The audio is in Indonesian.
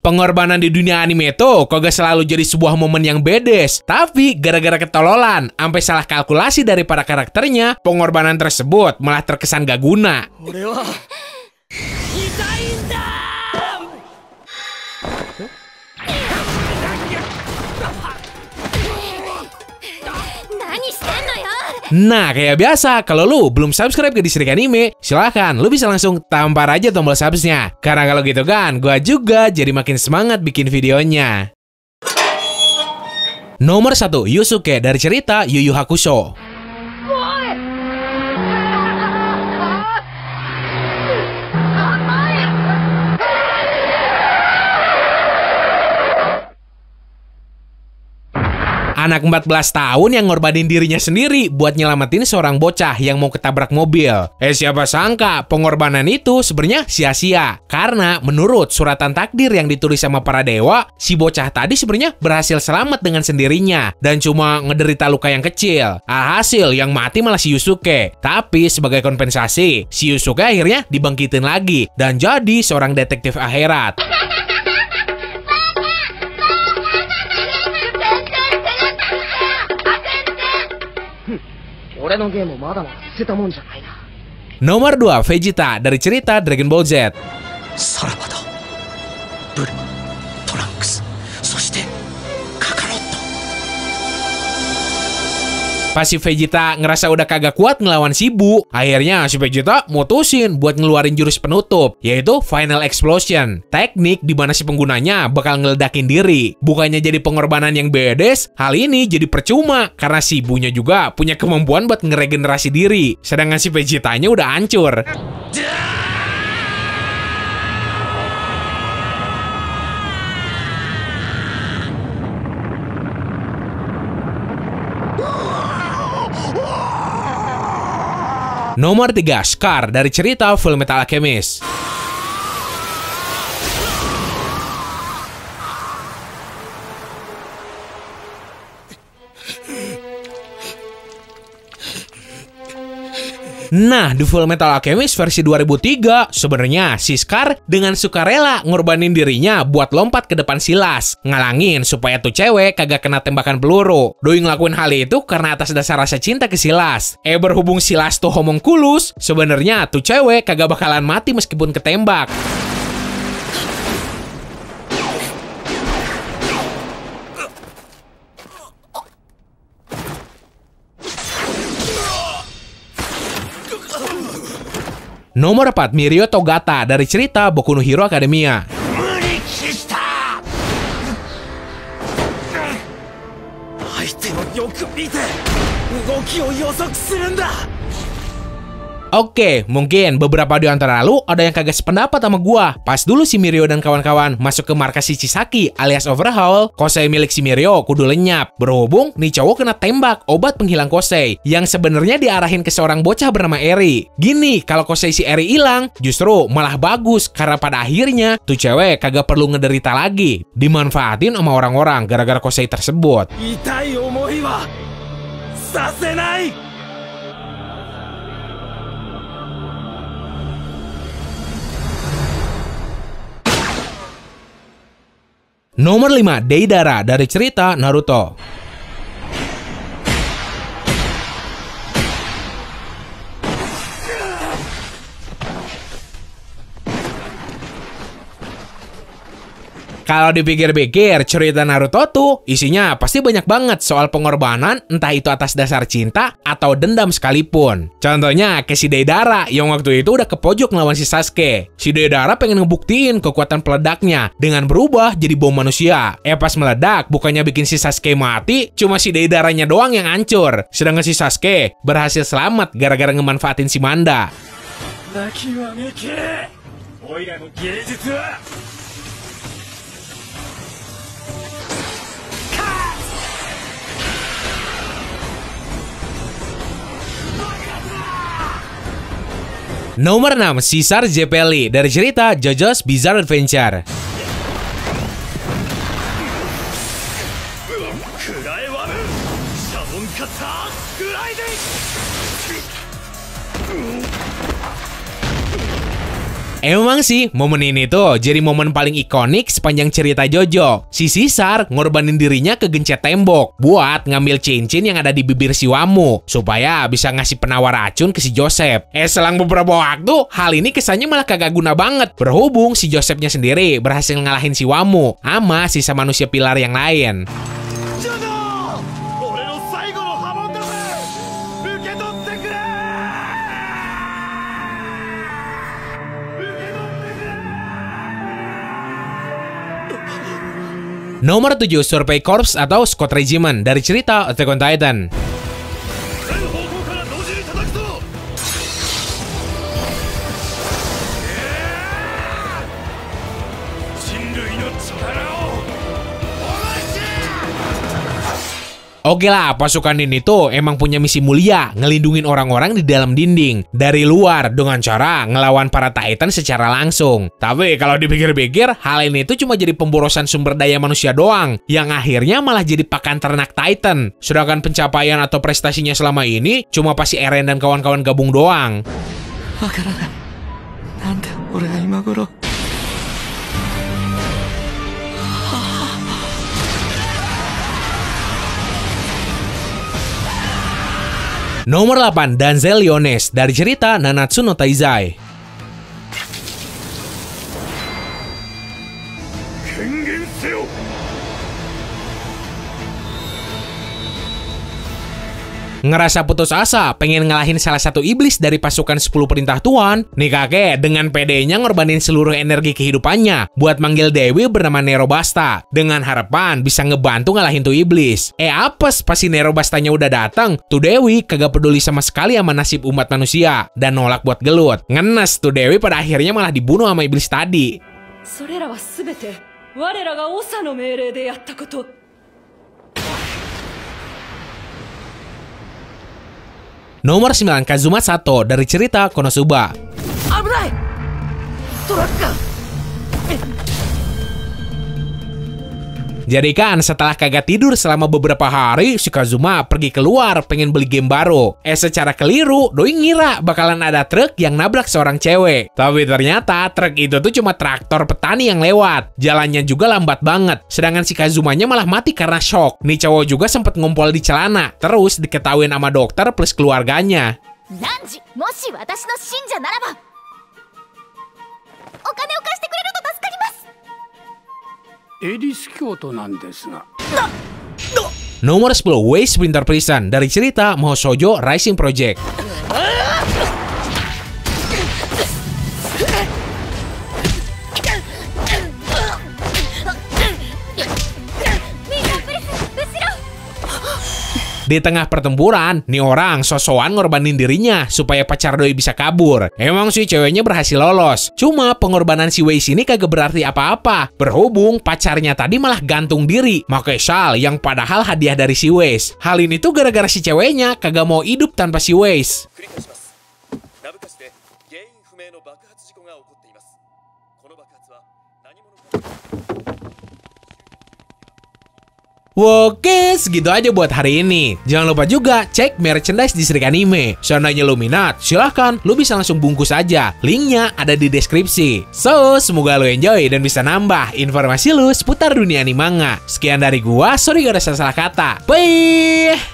Pengorbanan di dunia anime tuh kok gak selalu jadi sebuah momen yang bedes. Tapi gara-gara ketololan, sampai salah kalkulasi dari para karakternya, pengorbanan tersebut malah terkesan gak guna. Nah, kayak biasa, kalau lu belum subscribe ke Distrik Anime, silahkan lu bisa langsung tampar aja tombol subsnya. Karena kalau gitu kan, gua juga jadi makin semangat bikin videonya. Nomor 1, Yusuke dari cerita Yu Yu Hakusho. Anak 14 tahun yang ngorbanin dirinya sendiri buat nyelamatin seorang bocah yang mau ketabrak mobil. Siapa sangka pengorbanan itu sebenarnya sia-sia. Karena menurut suratan takdir yang ditulis sama para dewa, si bocah tadi sebenarnya berhasil selamat dengan sendirinya dan cuma ngederita luka yang kecil. Alhasil yang mati malah si Yusuke. Tapi sebagai kompensasi, si Yusuke akhirnya dibangkitin lagi dan jadi seorang detektif akhirat. Nomor 2, Vegeta dari cerita Dragon Ball Z. Pas si Vegeta ngerasa udah kagak kuat ngelawan si Bu, akhirnya si Vegeta mutusin buat ngeluarin jurus penutup, yaitu Final Explosion. Teknik di mana si penggunanya bakal ngeledakin diri. Bukannya jadi pengorbanan yang bedes, hal ini jadi percuma karena si Bu-nya juga punya kemampuan buat ngeregenerasi diri, sedangkan si Vegetanya udah hancur. Nomor 3, Scar dari cerita Full Metal Alchemist. Nah, di Full Metal Alchemist versi 2003, sebenarnya si Scar dengan sukarela ngorbanin dirinya buat lompat ke depan Silas, ngalangin supaya tuh cewek kagak kena tembakan peluru. Doi ngelakuin hal itu karena atas dasar rasa cinta ke Silas. Berhubung Silas tuh homunculus, sebenarnya tuh cewek kagak bakalan mati meskipun ketembak. Nomor 4, Mirio Togata dari cerita Boku no Hero Academia. Oke, mungkin beberapa di antara lu ada yang kagak sependapat sama gua. Pas dulu si Mirio dan kawan-kawan masuk ke markas si Chisaki alias Overhaul, Kosei milik si Mirio kudu lenyap. Berhubung nih cowok kena tembak obat penghilang Kosei yang sebenarnya diarahin ke seorang bocah bernama Eri. Gini, kalau Kosei si Eri hilang, justru malah bagus karena pada akhirnya tuh cewek kagak perlu ngederita lagi. Dimanfaatin sama orang-orang gara-gara Kosei tersebut. Nomor 5, Deidara dari cerita Naruto. Kalau dipikir-pikir, cerita Naruto tuh isinya pasti banyak banget soal pengorbanan, entah itu atas dasar cinta atau dendam sekalipun. Contohnya ke si Deidara yang waktu itu udah ke pojok ngelawan si Sasuke. Si Deidara pengen ngebuktiin kekuatan peledaknya dengan berubah jadi bom manusia. Pas meledak, bukannya bikin si Sasuke mati, cuma si Deidaranya doang yang hancur. Sedangkan si Sasuke berhasil selamat gara-gara ngemanfaatin si Manda. Nomor 6, Caesar Zeppeli dari cerita JoJo's Bizarre Adventure. Emang sih, momen ini tuh jadi momen paling ikonik sepanjang cerita JoJo. Si Caesar ngorbanin dirinya ke gencet tembok buat ngambil cincin yang ada di bibir si Wamo supaya bisa ngasih penawar racun ke si Joseph. Selang beberapa waktu, hal ini kesannya malah kagak guna banget. Berhubung si Josephnya sendiri berhasil ngalahin si Wamo sama sisa manusia pilar yang lain. Nomor 7, Survey Corps atau Scott Regiment dari cerita Attack on Titan. Oke lah, pasukan ini tuh emang punya misi mulia, ngelindungin orang-orang di dalam dinding dari luar dengan cara ngelawan para Titan secara langsung. Tapi kalau dipikir-pikir, hal ini tuh cuma jadi pemborosan sumber daya manusia doang, yang akhirnya malah jadi pakan ternak Titan. Sedangkan pencapaian atau prestasinya selama ini cuma pasti Eren dan kawan-kawan gabung doang. Nomor 8, Denzel Lyoness dari cerita Nanatsu no Taizai. Ngerasa putus asa, pengen ngalahin salah satu iblis dari pasukan 10 perintah Tuan, nih kakek dengan pedenya ngorbanin seluruh energi kehidupannya buat manggil Dewi bernama Nerobasta dengan harapan bisa ngebantu ngalahin tuh iblis. Apes pas si Nerobastanya udah datang, tuh Dewi kagak peduli sama sekali sama nasib umat manusia dan nolak buat gelut. Ngenes tuh Dewi pada akhirnya malah dibunuh sama iblis tadi. Nomor 9, Kazuma Sato dari cerita Konosuba. Jadi kan setelah kagak tidur selama beberapa hari, si Kazuma pergi keluar pengen beli game baru. Secara keliru, doi ngira bakalan ada truk yang nabrak seorang cewek. Tapi ternyata truk itu tuh cuma traktor petani yang lewat. Jalannya juga lambat banget. Sedangkan si Kazumanya malah mati karena shock. Nih cowok juga sempet ngumpul di celana. Terus diketahuin sama dokter plus keluarganya. Nanji, moshi watashi no shinja naraba, okane o kashite kureru to tasukarimasu. Nomor 10, Waze Winter Prison dari cerita Mahoushoujo Rising Project. Di tengah pertempuran, nih orang sosokan ngorbanin dirinya supaya pacar doi bisa kabur. Emang sih ceweknya berhasil lolos. Cuma pengorbanan si Waze ini kagak berarti apa-apa. Berhubung pacarnya tadi malah gantung diri pakai shawl yang padahal hadiah dari si Waze. Hal ini tuh gara-gara si ceweknya kagak mau hidup tanpa si Waze. Oke, segitu aja buat hari ini. Jangan lupa juga cek merchandise di Srik Anime. Seandainya lu minat, silahkan lu bisa langsung bungkus aja. Linknya ada di deskripsi. So, semoga lu enjoy dan bisa nambah informasi lu seputar dunia anime manga. Sekian dari gua, sorry gak ada salah kata. Bye!